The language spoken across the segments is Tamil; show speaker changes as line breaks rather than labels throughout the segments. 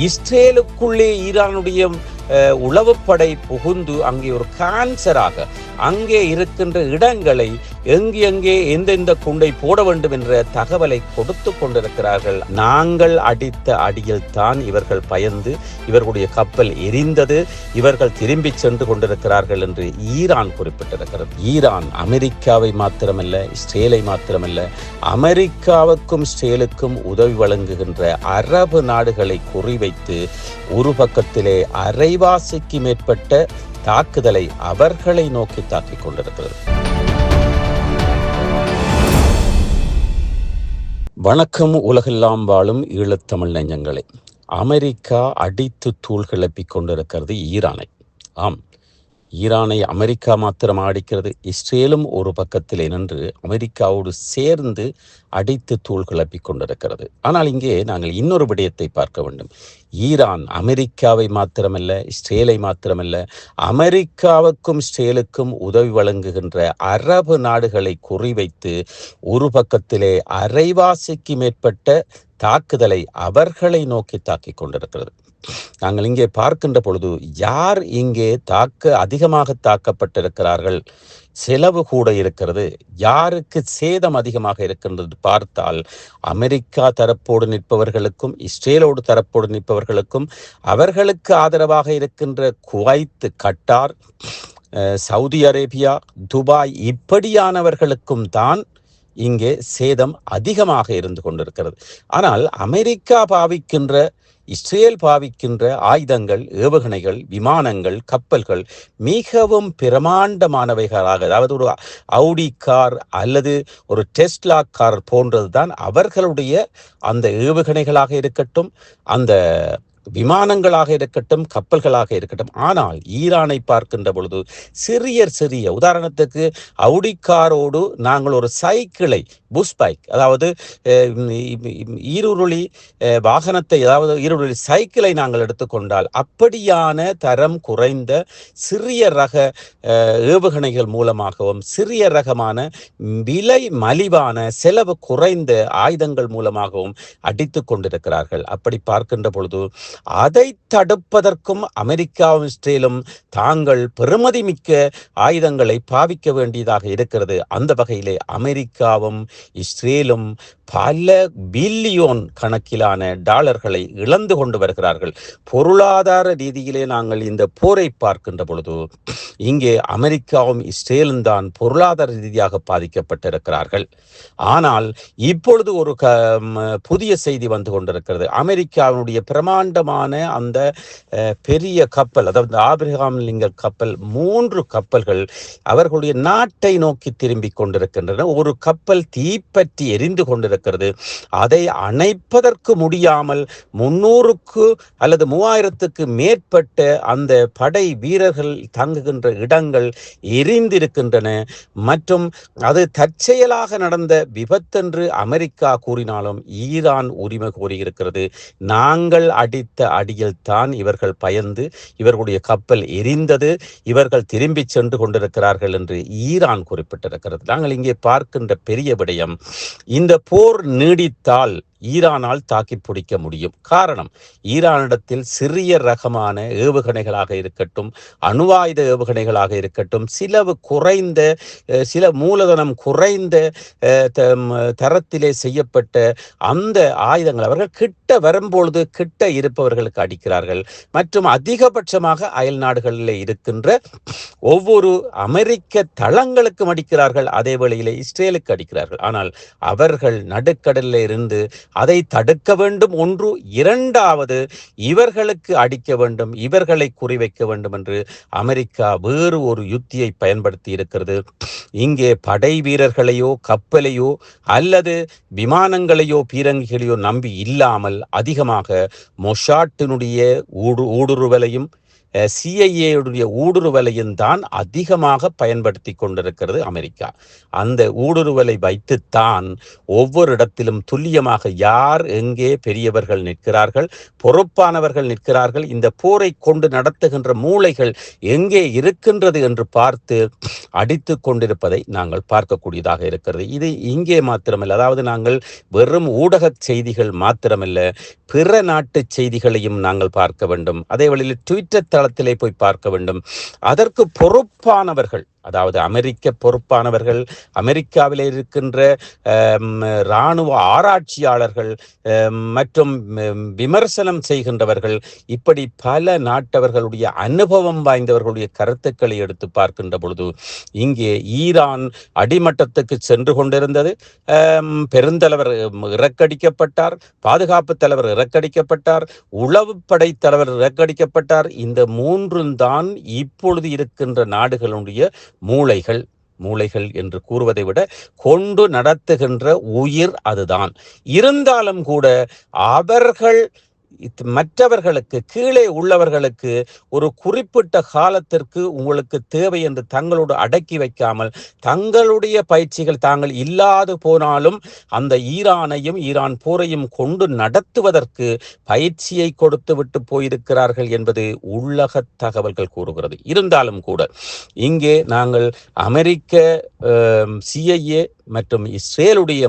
இஸ்ரேலுக்குள்ளே ஈரானுடைய உளவுப்படை புகுந்து அங்கே ஒரு கேன்சராக அங்கே இருக்கின்ற இடங்களை எங்கெங்கே எந்தெந்த குண்டை போட வேண்டும் என்ற தகவலை கொடுத்து கொண்டிருக்கிறார்கள். நாங்கள் அடித்த அடியில் தான் இவர்கள் பயந்து இவர்களுடைய கப்பல் எரிந்தது, இவர்கள் திரும்பி சென்று கொண்டிருக்கிறார்கள் என்று ஈரான் குறிப்பிட்டிருக்கிறது. ஈரான் அமெரிக்காவை மாத்திரமல்ல, இஸ்ரேலை மாத்திரமல்ல, அமெரிக்காவுக்கும் இஸ்ரேலுக்கும் உதவி வழங்குகின்ற அரபு நாடுகளை குறிவைத்து ஒரு பக்கத்திலே அரைவாசிக்கு மேற்பட்ட தாக்குதலை அவர்களை நோக்கி தாக்கிக் கொண்டிருக்கிறது. வணக்கம் உலகெல்லாம் வாழும் ஈழத்தமிழ் நெஞ்சங்களே. அமெரிக்கா அடித்து தூள் கிளப்பிக் கொண்டிருக்கிறது ஈரானை. ஆம், ஈரானை அமெரிக்கா மாத்திரம் அடிக்கிறது. இஸ்ரேலும் ஒரு பக்கத்திலே நின்று அமெரிக்காவோடு சேர்ந்து அடித்து தூள் கிளப்பிக் கொண்டிருக்கிறது. ஆனால் இங்கே நாங்கள் இன்னொரு விடயத்தை பார்க்க வேண்டும். ஈரான் அமெரிக்காவை மாத்திரமல்ல, இஸ்ரேலை மாத்திரமல்ல, அமெரிக்காவுக்கும் இஸ்ரேலுக்கும் உதவி வழங்குகின்ற அரபு நாடுகளை குறிவைத்து ஒரு பக்கத்திலே அரைவாசிக்கு மேற்பட்ட தாக்குதலை அவர்களை நோக்கி தாக்கிக் கொண்டிருக்கிறது. நாங்கள் இங்கே பார்க்கின்ற பொழுது யார் இங்கே அதிகமாக தாக்கப்பட்டிருக்கிறார்கள், செலவு கூட இருக்கிறது, யாருக்கு சேதம் அதிகமாக இருக்கின்றது பார்த்தால் அமெரிக்கா தரப்போடு நிற்பவர்களுக்கும் இஸ்ரேலோடு தரப்போடு நிற்பவர்களுக்கும் அவர்களுக்கு ஆதரவாக இருக்கின்ற Kuwait, Qatar, Saudi Arabia, Dubai இப்படியானவர்களுக்கும் தான் இங்கே சேதம் அதிகமாக இருந்து கொண்டிருக்கிறது. ஆனால் அமெரிக்கா பாவிக்கின்ற, இஸ்ரேல் பாவிக்கின்ற ஆயுதங்கள், ஏவுகணைகள், விமானங்கள், கப்பல்கள் மிகவும் பிரமாண்டமானவைகளாக, அதாவது ஒரு அவுடி கார் அல்லது ஒரு டெஸ்லா கார் போன்றது தான் அவர்களுடைய அந்த ஏவுகணைகளாக இருக்கட்டும், அந்த விமானங்களாக இருக்கட்டும், கப்பல்களாக இருக்கட்டும். ஆனால் ஈரானை பார்க்கின்ற பொழுது சிறிய உதாரணத்துக்கு அவுடிக்காரோடு நாங்கள் ஒரு சைக்கிளை, புஷ் பைக், அதாவது ஈருருளி வாகனத்தை, அதாவது ஈருருளி சைக்கிளை நாங்கள் எடுத்துக்கொண்டால் அப்படியான தரம் குறைந்த சிறிய ரக ஏவுகணைகள் மூலமாகவும் சிறிய ரகமான விலை மலிவான செலவு குறைந்த ஆயுதங்கள் மூலமாகவும் அடித்து கொண்டிருக்கிறார்கள். அப்படி பார்க்கின்ற பொழுது அதை தடுப்பதற்கும் அமெரிக்காவும் இஸ்ரேலும் தாங்கள் பெறுமதி மிக்க ஆயுதங்களை பாவிக்க வேண்டியதாக இருக்கிறது. அந்த வகையிலே அமெரிக்காவும் இஸ்ரேலும் பல பில்லியோன் கணக்கிலான டாலர்களை இழந்து கொண்டு வருகிறார்கள். பொருளாதார ரீதியிலே நாங்கள் இந்த போரை பார்க்கின்ற பொழுது இங்கே அமெரிக்காவும் இஸ்ரேலும் தான் பொருளாதார ரீதியாக பாதிக்கப்பட்டிருக்கிறார்கள். ஆனால் இப்பொழுது ஒரு புதிய செய்தி வந்து கொண்டிருக்கிறது. அமெரிக்காவினுடைய பிரமாண்டமான அந்த பெரிய கப்பல், அதாவது ஆபிரகாம் லிங்கன் கப்பல், 3 கப்பல்கள் அவர்களுடைய நாட்டை நோக்கி திரும்பி கொண்டிருக்கின்றன. ஒரு கப்பல் தீப்பற்றி எரிந்து கொண்டிருக்கிறது. அதை அணைப்பதற்கு முடியாமல் 300க்கு அல்லது 3000க்கு மேற்பட்ட அந்த படை வீரர்கள் தங்குகின்ற இடங்கள் எரிந்திருக்கின்றன. மற்றும் அது தற்செயலாக நடந்த விபத்தென்று அமெரிக்கா கூறினாலும் ஈரான் உரிமை கோரியிருக்கிறது. நாங்கள் அடித்த அடியில் தான் இவர்கள் பயந்து இவர்களுடைய கப்பல் எரிந்தது, இவர்கள் திரும்பி சென்று கொண்டிருக்கிறார்கள் என்று ஈரான் குறிப்பிட்டிருக்கிறது. நாங்கள் இங்கே பார்க்கின்ற பெரிய விடயம், இந்த போர் நீடித்தால் ஈரானால் தாக்கி பிடிக்க முடியும். காரணம், ஈரானிடத்தில் சிறிய ரகமான ஏவுகணைகளாக இருக்கட்டும், அணுவாயுத ஏவுகணைகளாக இருக்கட்டும், சில மூலதனம் குறைந்த தரத்திலே செய்யப்பட்ட அந்த ஆயுதங்கள் அவர்கள் கிட்ட வரும்பொழுது கிட்ட இருப்பவர்களுக்கு அடிக்கிறார்கள். மற்றும் அதிகபட்சமாக அயல் நாடுகளில் இருக்கின்ற ஒவ்வொரு அமெரிக்க தளங்களுக்கும் அடிக்கிறார்கள். அதே வேளையிலே இஸ்ரேலுக்கு அடிக்கிறார்கள். ஆனால் அவர்கள் நடுக்கடலில் இருந்து அதை தடுக்க வேண்டும் ஒன்று, இரண்டாவது இவர்களுக்கு அடிக்க வேண்டும், இவர்களை குறிவைக்க வேண்டும் என்று அமெரிக்கா வேறு ஒரு யுத்தியை பயன்படுத்தி இருக்கிறது. இங்கே படை வீரர்களையோ கப்பலையோ அல்லது விமானங்களையோ பீரங்கிகளையோ நம்பி இல்லாமல் அதிகமாக மொசாட்டினுடைய ஊடுருவலையும் சிஐஏயுடைய ஊடுருவலையும் தான் அதிகமாக பயன்படுத்தி கொண்டிருக்கிறது அமெரிக்கா. அந்த ஊடுருவலை வைத்துத்தான் ஒவ்வொரு இடத்திலும் துல்லியமாக யார் எங்கே பெரியவர்கள் நிற்கிறார்கள், பொறுப்பானவர்கள் நிற்கிறார்கள், இந்த போரை கொண்டு நடத்துகின்ற மூளைகள் எங்கே இருக்கின்றது என்று பார்த்து அடித்து கொண்டிருப்பதை நாங்கள் பார்க்கக்கூடியதாக இருக்கிறது. இது இங்கே மாத்திரமல்ல, அதாவது நாங்கள் வெறும் ஊடக செய்திகள் மாத்திரமல்ல, பிற நாட்டு செய்திகளையும் நாங்கள் பார்க்க வேண்டும். அதே வழியில் ட்விட்டர் தளத்திலே போய் பார்க்க வேண்டும். அதற்கு பொறுப்பானவர்கள், அதாவது அமெரிக்க பொறுப்பானவர்கள், அமெரிக்காவில் இருக்கின்ற இராணுவ ஆராய்ச்சியாளர்கள் மற்றும் விமர்சனம் செய்கின்றவர்கள், இப்படி பல நாட்டவர்களுடைய அனுபவம் வாய்ந்தவர்களுடைய கருத்துக்களை எடுத்து பார்க்கின்ற பொழுது இங்கே ஈரான் அடிமட்டத்துக்கு சென்று கொண்டிருந்தது. பெருந்தலைவர் இறக்கடிக்கப்பட்டார், பாதுகாப்பு தலைவர் இறக்கடிக்கப்பட்டார், உளவுப்படை தலைவர் இறக்கடிக்கப்பட்டார். இந்த மூன்றும் தான் இப்பொழுது இருக்கின்ற நாடுகளுடைய மூளைகள் என்று கூறுவதை விட கொண்டு நடத்துகின்ற உயிர் அதுதான். இருந்தாலும் கூட அவர்கள் மற்றவர்களுக்கு, கீழே உள்ளவர்களுக்கு ஒரு குறிப்பிட்ட காலத்திற்கு உங்களுக்கு தேவை என்று தங்களோடு அடக்கி வைக்காமல், தங்களுடைய பயிற்சிகள் தாங்கள் இல்லாது போனாலும் அந்த ஈரானையும் ஈரான் போரையும் கொண்டு நடத்துவதற்கு பயிற்சியை கொடுத்து விட்டு போயிருக்கிறார்கள் என்பது உள்ளக தகவல்கள் கூறுகிறது. இருந்தாலும் கூட இங்கே நாங்கள் அமெரிக்க சிஐஏ மற்றும் இஸ்ரேலுடைய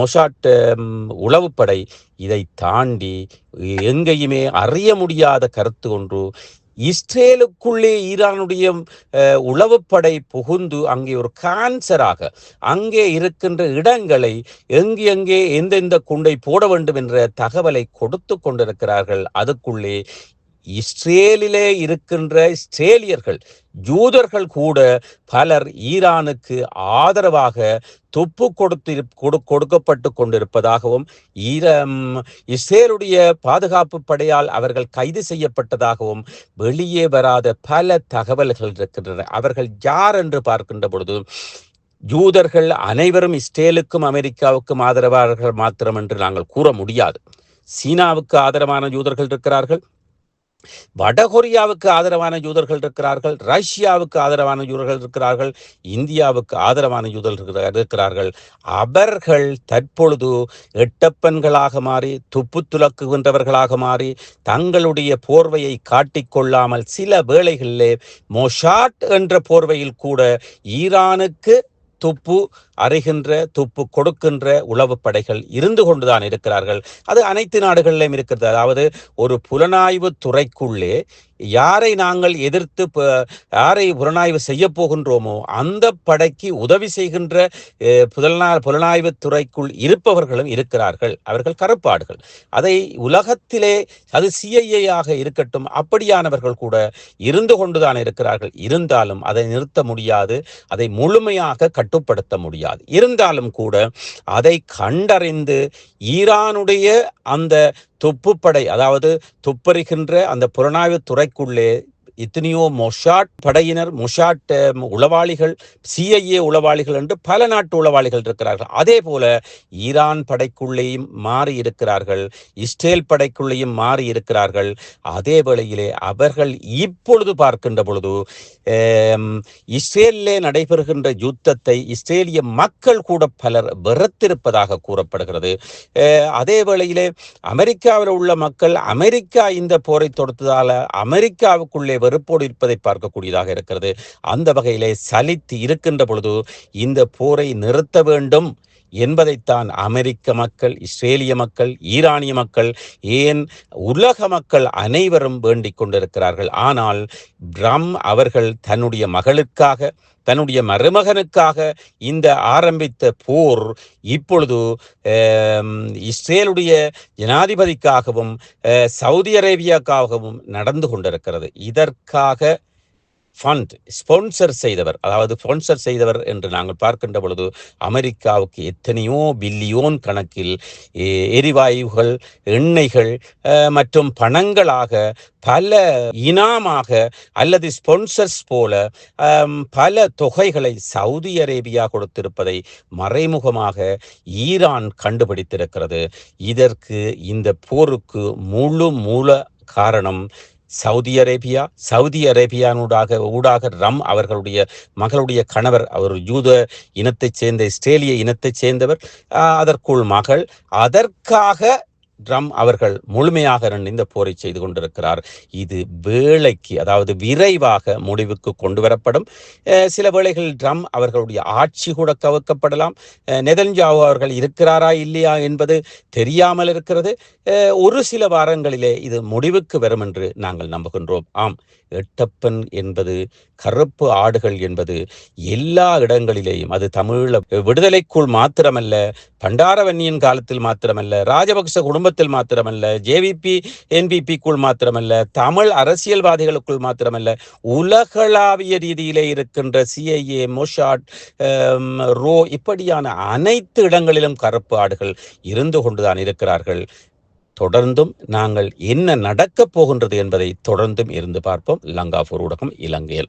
மொசாட் உளவுப்படை இதை தாண்டி எங்கேயுமே அறிய முடியாத கருத்து ஒன்று, இஸ்ரேலுக்குள்ளே ஈரானுடைய உளவுப்படை புகுந்து அங்கே ஒரு கேன்சராக அங்கே இருக்கின்ற இடங்களை எங்கெங்கே எந்தெந்த குண்டை போட வேண்டும் என்ற தகவலை கொடுத்து கொண்டிருக்கிறார்கள். அதுக்குள்ளே இஸ்ரேலிலே இருக்கின்ற இஸ்ரேலியர்கள், யூதர்கள் கூட பலர் ஈரானுக்கு ஆதரவாக துப்பு கொடுக்கப்பட்டு கொண்டிருப்பதாகவும், இஸ்ரேலுடைய பாதுகாப்பு படையால் அவர்கள் கைது செய்யப்பட்டதாகவும் வெளியே வராத பல தகவல்கள் இருக்கின்றன. அவர்கள் யார் என்று பார்க்கின்ற பொழுது, யூதர்கள் அனைவரும் இஸ்ரேலுக்கும் அமெரிக்காவுக்கும் ஆதரவாளர்கள் மாத்திரம் என்று நாங்கள் கூற முடியாது. சீனாவுக்கு ஆதரவான யூதர்கள் இருக்கிறார்கள், வடகொரியாவுக்கு ஆதரவான யூதர்கள் இருக்கிறார்கள், ரஷ்யாவுக்கு ஆதரவான யூதர்கள் இருக்கிறார்கள், இந்தியாவுக்கு ஆதரவான யூதர்கள் இருக்கிறார்கள். அவர்கள் தற்பொழுது எட்டப்பன்களாக மாறி, துப்பு துலக்குகின்றவர்களாக மாறி, தங்களுடைய போர்வையை காட்டிக்கொள்ளாமல் சில வேளைகளிலே மொசாட் என்ற போர்வையில் கூட ஈரானுக்கு துப்பு அறிகின்ற, துப்பு கொடுக்கின்ற உளவு படைகள் இருந்து கொண்டுதான் இருக்கிறார்கள். அது அனைத்து நாடுகளிலும் இருக்கிறது. அதாவது ஒரு புலனாய்வு துறைக்குள்ளே யாரை நாங்கள் எதிர்த்து யாரை புலனாய்வு செய்ய போகின்றோமோ அந்த படைக்கு உதவி செய்கின்ற புலனாய்வு துறைக்குள் இருப்பவர்களும் இருக்கிறார்கள். அவர்கள் கருப்பாடுகள். அதை உலகத்திலே அது சிஐஏயாக இருக்கட்டும், அப்படியானவர்கள் கூட இருந்து கொண்டுதான் இருக்கிறார்கள். இருந்தாலும் அதை நிறுத்த முடியாது, அதை முழுமையாக கட்டுப்படுத்த முடியாது. இருந்தாலும் கூட அதை கண்டறிந்து ஈரானுடைய அந்த துப்புப்படை, அதாவது துப்பறிகின்ற அந்த புலனாய்வு துறைக்குள்ளே எத்தனையோ மொசாட் படையினர், மொசாட் உளவாளிகள், சிஐஏ உளவாளிகள் என்று பல நாட்டு உளவாளிகள் இருக்கிறார்கள். அதே போல ஈரான் படைக்குள்ளேயும் மாறி இருக்கிறார்கள், இஸ்ரேல் படைக்குள்ளேயும் மாறி இருக்கிறார்கள். அதே வேளையிலே அவர்கள் இப்பொழுது பார்க்கின்ற பொழுது இஸ்ரேலிலே நடைபெறுகின்ற யுத்தத்தை இஸ்ரேலிய மக்கள் கூட பலர் வெறுத்திருப்பதாக கூறப்படுகிறது. அதே வேளையிலே அமெரிக்காவில் உள்ள மக்கள் அமெரிக்கா இந்த போரை தொடுத்ததால அமெரிக்காவுக்குள்ளே வெறுப்போடு இருப்பதை பார்க்கக்கூடியதாக இருக்கிறது. அந்த வகையிலே சலித்து இருக்கின்ற பொழுது இந்த போரை நிறுத்த வேண்டும் என்பதைத்தான் அமெரிக்க மக்கள், இஸ்ரேலிய மக்கள், ஈரானிய மக்கள், ஏன் உலக மக்கள் அனைவரும் வேண்டிக் கொண்டிருக்கிறார்கள். ஆனால் ட்ரம்ப் அவர்கள் தன்னுடைய மகளுக்காக, தன்னுடைய மருமகனுக்காக இந்த ஆரம்பித்த போர் இப்பொழுது இஸ்ரேலுடைய ஜனாதிபதிக்காகவும் சவுதி அரேபியாக்காகவும் நடந்து கொண்டிருக்கிறது. இதற்காக ஸ்பான்சர் செய்தவர் என்று நாங்கள் பார்க்கின்ற பொழுது அமெரிக்காவுக்கு எத்தனையோ பில்லியோன் கணக்கில் எரிவாயுகள், எண்ணெய்கள் மற்றும் பணங்களாக பல இனாமாக அல்லது ஸ்பான்சர்ஸ் போல பல தொகைகளை சவுதி அரேபியா கொடுத்திருப்பதை மறைமுகமாக ஈரான் கண்டுபிடித்திருக்கிறது. இதற்கு, இந்த போருக்கு மூல காரணம் சவுதி அரேபியானூடாக ரம் அவர்களுடைய மகளுடைய கணவர், அவர் யூத இனத்தைச் சேர்ந்த இஸ்ரேலிய இனத்தைச் சேர்ந்தவர், அதற்குள் மகள். அதற்காக ட்ரம் அவர்கள் முழுமையாக இந்த போரை செய்து கொண்டிருக்கிறார். இது வேளைக்கு, அதாவது விரைவாக முடிவுக்கு கொண்டு வரப்படும். சில வேளைகள் ட்ரம் அவர்களுடைய ஆட்சி கூட கவிழ்க்கப்படலாம். நெதன்யாஹு அவர்கள் இருக்கிறாரா இல்லையா என்பது தெரியாமல் இருக்கிறது. ஒரு சில வாரங்களிலே இது முடிவுக்கு வரும் என்று நாங்கள் நம்புகின்றோம். ஆம், எட்டப்பன் என்பது, கருப்பு ஆடுகள் என்பது எல்லா இடங்களிலேயும், அது தமிழ விடுதலைக்குள் மாத்திரமல்ல, பண்டாரவன்னியின் காலத்தில் மாத்திரமல்ல, ராஜபக்ச குடும்பத்தில் மாத்திரமல்ல, ஜேவிபி என்பிபிக்குள் மாத்திரமல்ல, தமிழ் அரசியல்வாதிகளுக்குள் மாத்திரமல்ல, உலகளாவிய ரீதியிலே இருக்கின்ற சிஐஏ, மொசாட், ரோ, இப்படியான அனைத்து இடங்களிலும் கருப்பு ஆடுகள் இருந்து கொண்டுதான் இருக்கிறார்கள். தொடர்ந்தும் நாங்கள் என்ன நடக்கப் போகின்றது என்பதை தொடர்ந்தும் இருந்து பார்ப்போம். லங்காபூர் ஊடகம், இலங்கையில்.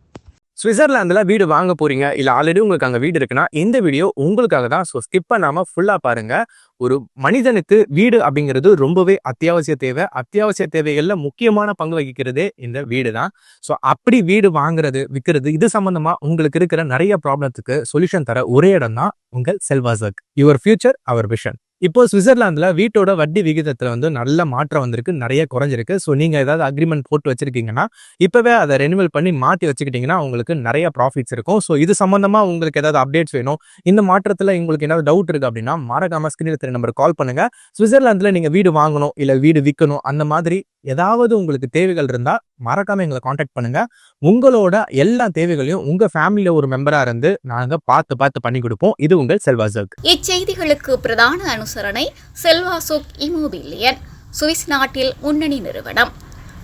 சுவிட்சர்லாந்துல வீடு வாங்க போறீங்க, இல்ல ஆல்ரெடி உங்களுக்கு அங்க வீடு இருக்குன்னா இந்த வீடியோ உங்களுக்காக தான். ஸோ ஸ்கிப் பண்ணாம ஃபுல்லா பாருங்க. ஒரு மனிதனுக்கு வீடு அப்படிங்கிறது ரொம்பவே அத்தியாவசிய தேவை. அத்தியாவசிய தேவைகள்ல முக்கியமான பங்கு வகிக்கிறதே இந்த வீடு தான். ஸோ அப்படி வீடு வாங்குறது, விற்கிறது, இது சம்பந்தமா உங்களுக்கு இருக்கிற நிறைய ப்ராப்ளத்துக்கு சொல்யூஷன் தர ஒரே இடம் தான் உங்கள் செல்வாசக். Your future our vision. இப்போ சுவிட்சர்லாந்துல வீட்டோட வட்டி விகிதத்துல நல்ல மாற்றம் வந்திருக்கு, நிறைய குறைஞ்சிருக்கு. ஸோ நீங்க ஏதாவது அக்ரிமெண்ட் போட்டு வச்சிருக்கீங்கன்னா இப்பவே அதை ரெனிவல் பண்ணி மாற்றி வச்சுக்கிட்டீங்கன்னா உங்களுக்கு நிறைய ப்ராஃபிட்ஸ் இருக்கும். ஸோ இது சம்பந்தமா உங்களுக்கு ஏதாவது அப்டேட்ஸ் வேணும், இந்த மாற்றத்துல உங்களுக்கு ஏதாவது டவுட் இருக்கு அப்படின்னா மறக்காம ஸ்கிரீன்ல தெரிய நம்பர் கால் பண்ணுங்க. சுவிட்சர்லாந்துல நீங்க வீடு வாங்கணும், இல்ல வீடு விற்கணும், அந்த மாதிரி ஏதாவது உங்களுக்கு தேவைகள் இருந்தா மறக்காம எங்களை காண்டாக்ட் பண்ணுங்க. உங்களோட எல்லா தேவைகளையும் உங்க ஃபேமிலியில ஒரு மெம்பரா இருந்து நாங்க பார்த்து பண்ணி கொடுப்போம். இது உங்கள் செல்வாசக்.
இச்செய்திகளுக்கு பிரதான அனுசரணை செல்வாசோக் இமோபிலியன், சுவிஸ் நாட்டில் முன்னணி நிறுவனம்.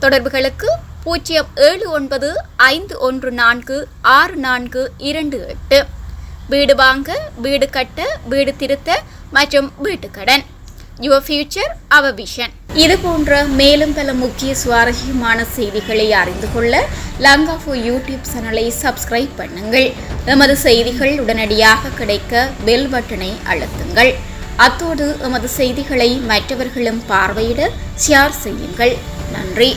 தொடர்புகளுக்கு 0795146428. வீடு வாங்க, வீடு கட்ட, வீடு திருத்த மற்றும் வீட்டுக்கடன். Your future our vision. இது போன்ற மேலும் பல முக்கிய சுவாரஸ்யமான செய்திகளை அறிந்து கொள்ள லங்காபூர் யூடியூப் சேனலை சப்ஸ்கிரைப் பண்ணுங்கள். எமது செய்திகள் உடனடியாக கிடைக்க பெல் பட்டனை அழுத்துங்கள். அத்தோடு எமது செய்திகளை மற்றவர்களும் பார்வையிட ஷேர் செய்யுங்கள். நன்றி.